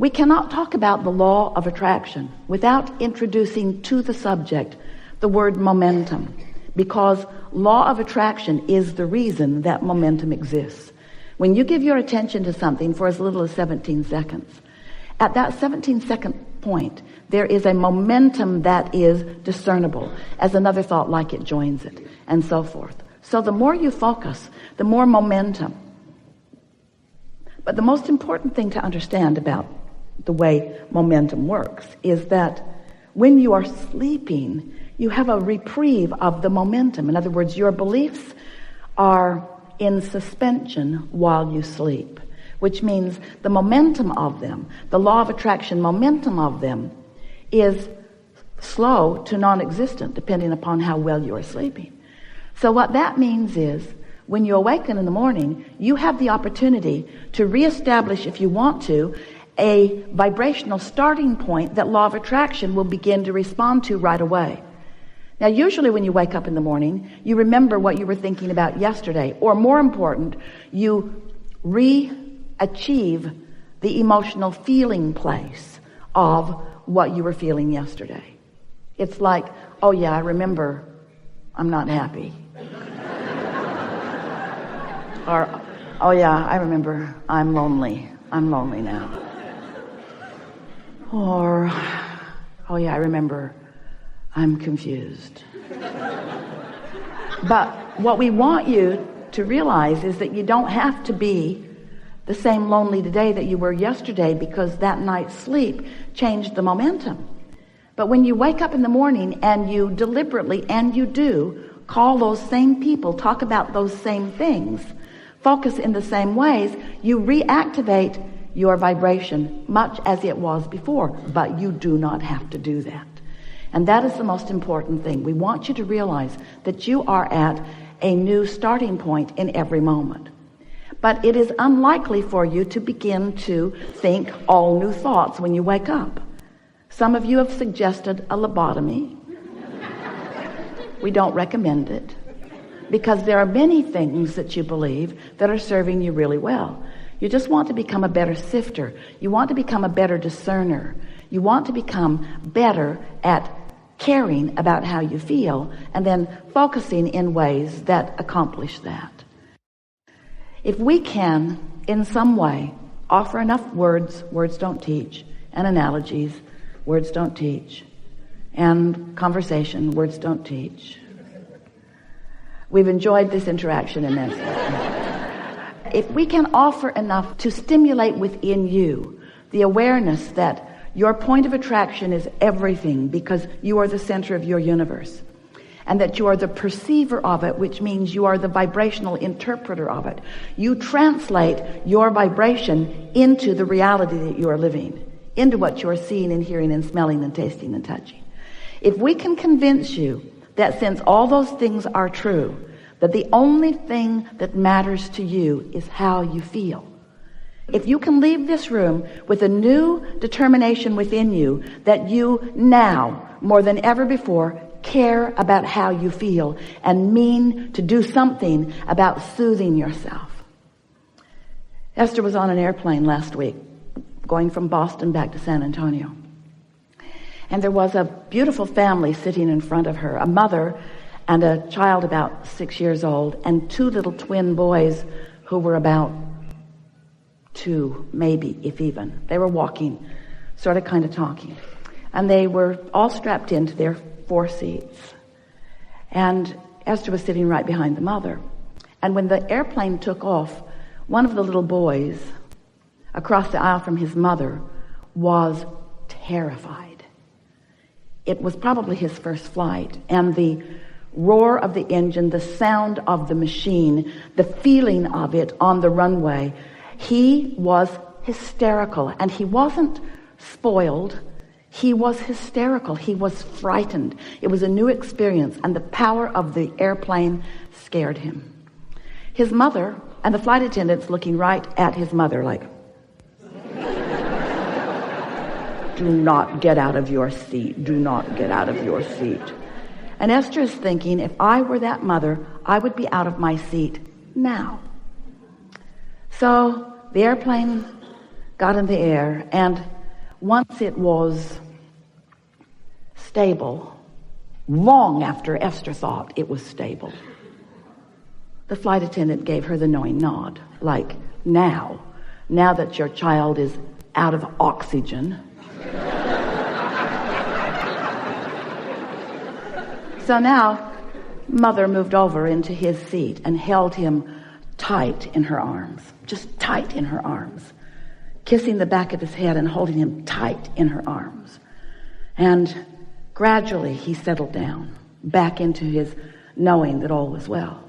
We cannot talk about the law of attraction without introducing to the subject the word momentum, because law of attraction is the reason that momentum exists. When you give your attention to something for as little as 17 seconds, at that 17-second point, there is a momentum that is discernible as another thought like it joins it, and so forth. So the more you focus, the more momentum. But the most important thing to understand about the way momentum works is that when you are sleeping, you have a reprieve of the momentum. In other words, your beliefs are in suspension while you sleep, which means the momentum of them, the law of attraction momentum of them, is slow to non-existent depending upon how well you are sleeping. So what that means is when you awaken in the morning, you have the opportunity to reestablish, if you want to, a vibrational starting point that law of attraction will begin to respond to right away. Now, usually when you wake up in the morning, you remember what you were thinking about yesterday, or more important, you achieve the emotional feeling place of what you were feeling yesterday. It's like, oh yeah, I remember I'm not happy. Or, oh yeah, I remember I'm lonely. I'm lonely now. Or, oh yeah, I remember I'm confused. But what we want you to realize is that you don't have to be the same lonely today that you were yesterday, because that night's sleep changed the momentum. But when you wake up in the morning and you deliberately, and you do, call those same people, talk about those same things, focus in the same ways, you reactivate your vibration much as it was before. But you do not have to do that. And that is the most important thing. We want you to realize that you are at a new starting point in every moment. But it is unlikely for you to begin to think all new thoughts when you wake up. Some of you have suggested a lobotomy. We don't recommend it, because there are many things that you believe that are serving you really well. You just want to become a better sifter. You want to become a better discerner. You want to become better at caring about how you feel and then focusing in ways that accomplish that. If we can, in some way, offer enough words don't teach, and analogies, words don't teach, and conversation, words don't teach. We've enjoyed this interaction immensely. If we can offer enough to stimulate within you the awareness that your point of attraction is everything, because you are the center of your universe, and that you are the perceiver of it, which means you are the vibrational interpreter of it. You translate your vibration into the reality that you are living, into what you are seeing and hearing and smelling and tasting and touching. If we can convince you that since all those things are true, that the only thing that matters to you is how you feel. If you can leave this room with a new determination within you that you now, more than ever before, care about how you feel and mean to do something about soothing yourself. Esther was on an airplane last week going from Boston back to San Antonio. And there was a beautiful family sitting in front of her, a mother and a child about 6 years old, and two little twin boys who were about 2, maybe, if even. They were walking, sort of kind of talking. And they were all strapped into their 4 seats. And Esther was sitting right behind the mother. And when the airplane took off, one of the little boys across the aisle from his mother was terrified. It was probably his first flight, and the roar of the engine, the sound of the machine, the feeling of it on the runway, he was hysterical. And he wasn't spoiled, he was hysterical. He was frightened. It was a new experience, and the power of the airplane scared him. His mother and the flight attendants looking right at his mother like, do not get out of your seat. Do not get out of your seat. And Esther is thinking, if I were that mother, I would be out of my seat now. So the airplane got in the air, and once it was stable, long after Esther thought it was stable, the flight attendant gave her the knowing nod, like, now that your child is out of oxygen. So now Mother moved over into his seat and held him tight in her arms, just tight in her arms, kissing the back of his head and holding him tight in her arms. And gradually he settled down back into his knowing that all was well.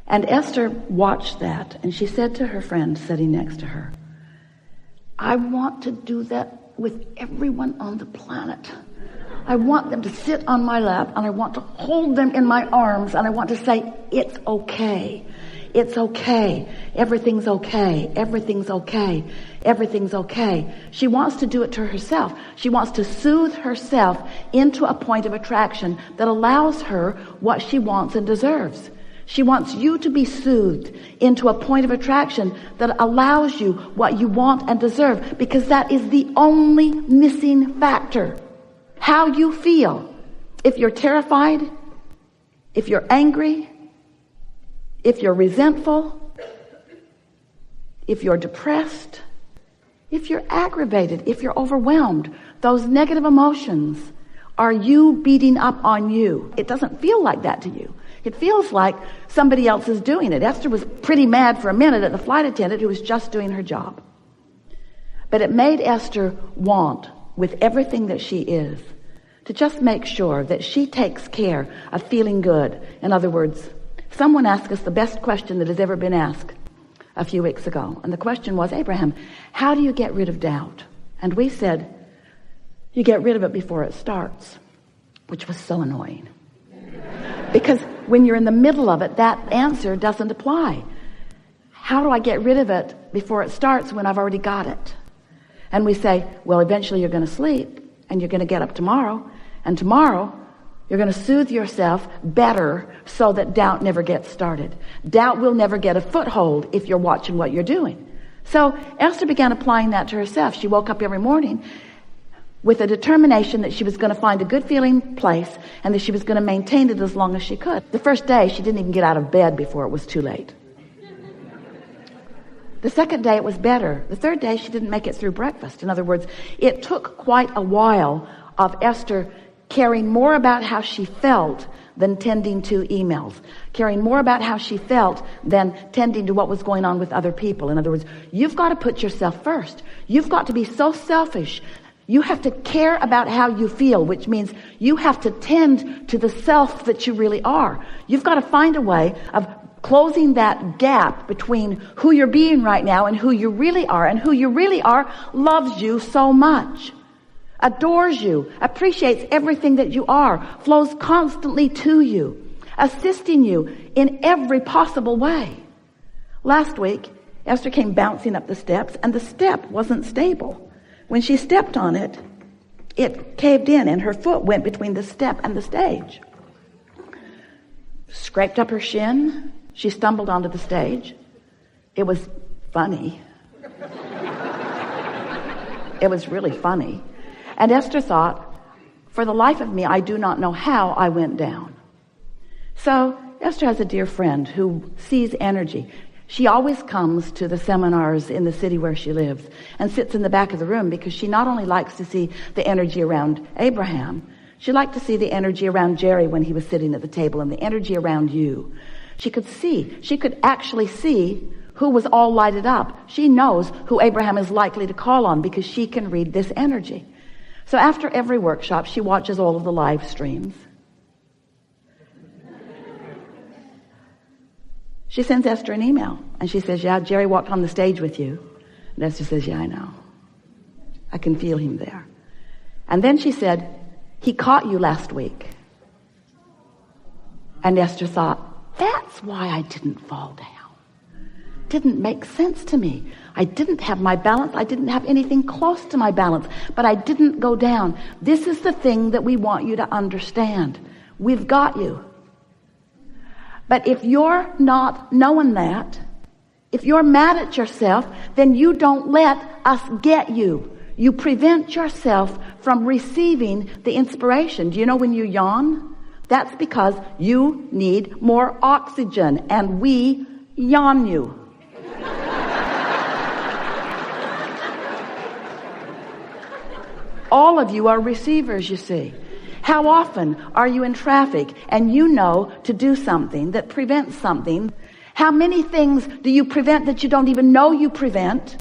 And Esther watched that, and she said to her friend sitting next to her, I want to do that with everyone on the planet. I want them to sit on my lap, and I want to hold them in my arms, and I want to say, it's okay. It's okay. Everything's okay. Everything's okay. Everything's okay. She wants to do it to herself. She wants to soothe herself into a point of attraction that allows her what she wants and deserves. She wants you to be soothed into a point of attraction that allows you what you want and deserve, because that is the only missing factor. How you feel. If you're terrified, if you're angry, if you're resentful, if you're depressed, if you're aggravated, if you're overwhelmed, those negative emotions are you beating up on you. It doesn't feel like that to you. It feels like somebody else is doing it. Esther was pretty mad for a minute at the flight attendant who was just doing her job. But it made Esther want, with everything that she is, to just make sure that she takes care of feeling good. In other words, someone asked us the best question that has ever been asked a few weeks ago. And the question was, Abraham, how do you get rid of doubt? And we said, you get rid of it before it starts, which was so annoying. Because when you're in the middle of it, that answer doesn't apply. How do I get rid of it before it starts when I've already got it? And we say, well, eventually you're going to sleep and you're going to get up tomorrow. And tomorrow you're going to soothe yourself better so that doubt never gets started. Doubt will never get a foothold if you're watching what you're doing. So Esther began applying that to herself. She woke up every morning with a determination that she was going to find a good feeling place and that she was going to maintain it as long as she could. The first day, she didn't even get out of bed before it was too late. The second day, it was better. The third day, she didn't make it through breakfast. In other words, it took quite a while of Esther caring more about how she felt than tending to emails, caring more about how she felt than tending to what was going on with other people. In other words, you've got to put yourself first. You've got to be so selfish. You have to care about how you feel, which means you have to tend to the self that you really are. You've got to find a way of closing that gap between who you're being right now and who you really are. And who you really are loves you so much, adores you, appreciates everything that you are, flows constantly to you, assisting you in every possible way. Last week, Esther came bouncing up the steps, and the step wasn't stable. When she stepped on it, it caved in and her foot went between the step and the stage. Scraped up her shin. She stumbled onto the stage. It was funny. It was really funny. And Esther thought, for the life of me, I do not know how I went down. So Esther has a dear friend who sees energy. She always comes to the seminars in the city where she lives and sits in the back of the room because she not only likes to see the energy around Abraham, she liked to see the energy around Jerry when he was sitting at the table and the energy around you. She could actually see who was all lighted up. She knows who Abraham is likely to call on because she can read this energy. So after every workshop, she watches all of the live streams. She sends Esther an email and she says, yeah, Jerry walked on the stage with you. And Esther says, yeah, I know. I can feel him there. And then she said, he caught you last week. And Esther thought, that's why I didn't fall down. Didn't make sense to me. I didn't have my balance. I didn't have anything close to my balance, but I didn't go down. This is the thing that we want you to understand. We've got you. But if you're not knowing that, If you're mad at yourself, then you don't let us get you. You prevent yourself from receiving the inspiration. Do you know when you yawn? That's because you need more oxygen, and we yawn you. All of you are receivers, you see. How often are you in traffic and you know to do something that prevents something? How many things do you prevent that you don't even know you prevent?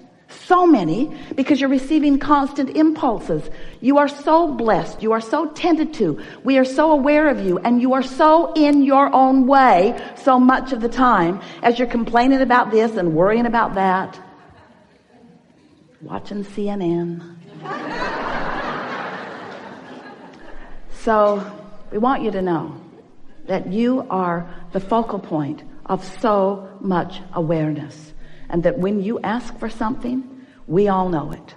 So many, because you're receiving constant impulses. You are so blessed. You are so tended to. We are so aware of you, and you are so in your own way so much of the time as you're complaining about this and worrying about that. Watching CNN. So we want you to know that you are the focal point of so much awareness, and that when you ask for something, we all know it,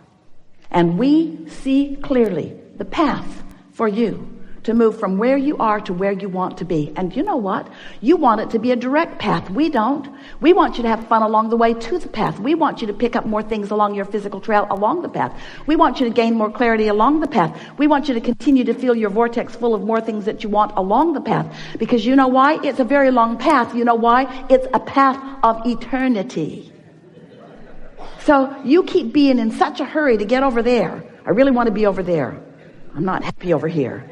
and we see clearly the path for you to move from where you are to where you want to be. And you know what? You want it to be a direct path. We don't. We want you to have fun along the way to the path. We want you to pick up more things along your physical trail along the path. We want you to gain more clarity along the path. We want you to continue to feel your vortex full of more things that you want along the path. Because you know why? It's a very long path. You know why? It's a path of eternity. So you keep being in such a hurry to get over there. I really want to be over there. I'm not happy over here.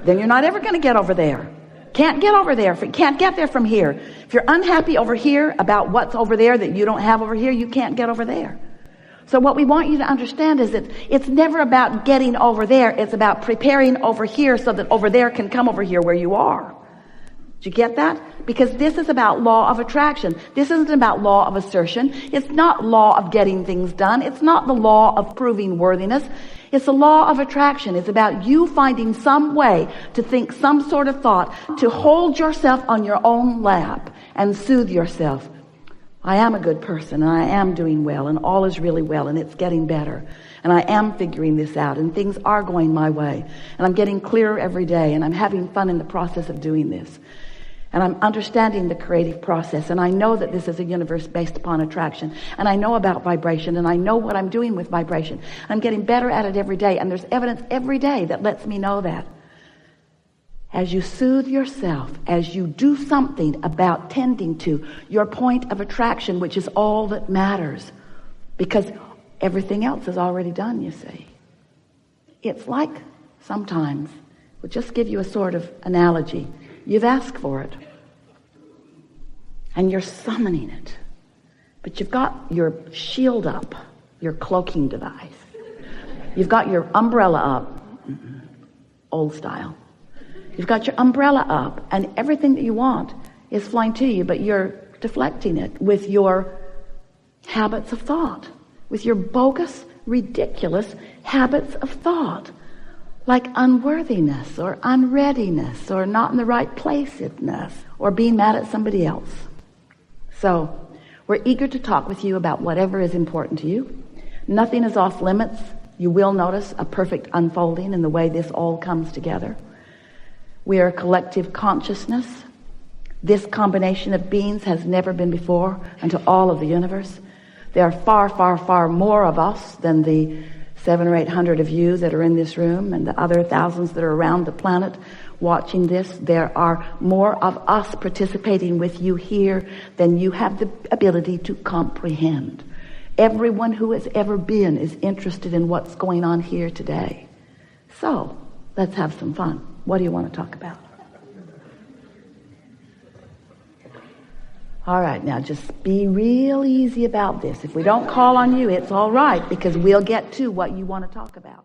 Then you're not ever going to get over there. Can't get over there. Can't get there from here. If you're unhappy over here about what's over there that you don't have over here, you can't get over there. So what we want you to understand is that it's never about getting over there. It's about preparing over here so that over there can come over here where you are. Did you get that? Because this is about law of attraction. This isn't about law of assertion. It's not law of getting things done. It's not the law of proving worthiness. It's the law of attraction. It's about you finding some way to think some sort of thought, to hold yourself on your own lap and soothe yourself. I am a good person, and I am doing well, and all is really well, and it's getting better. And I am figuring this out, and things are going my way. And I'm getting clearer every day, and I'm having fun in the process of doing this. And I'm understanding the creative process, and I know that this is a universe based upon attraction, and I know about vibration, and I know what I'm doing with vibration. I'm getting better at it every day, and there's evidence every day that lets me know that. As you soothe yourself, as you do something about tending to your point of attraction, which is all that matters, because everything else is already done, you see. It's like sometimes, we'll just give you a sort of analogy. You've asked for it, and you're summoning it, but you've got your shield up, your cloaking device. You've got your umbrella up, old style. You've got your umbrella up, and everything that you want is flying to you, but you're deflecting it with your habits of thought, with your bogus, ridiculous habits of thought. Like unworthiness or unreadiness or not in the right placeness or being mad at somebody else. So we're eager to talk with you about whatever is important to you. Nothing is off limits. You will notice a perfect unfolding in the way this all comes together. We are a collective consciousness. This combination of beings has never been before unto all of the universe. There are far, far, far more of us than the 700 or 800 of you that are in this room, and the other thousands that are around the planet watching this. There are more of us participating with you here than you have the ability to comprehend. Everyone who has ever been is interested in what's going on here today. So let's have some fun. What do you want to talk about? All right, now just be real easy about this. If we don't call on you, it's all right, because we'll get to what you want to talk about.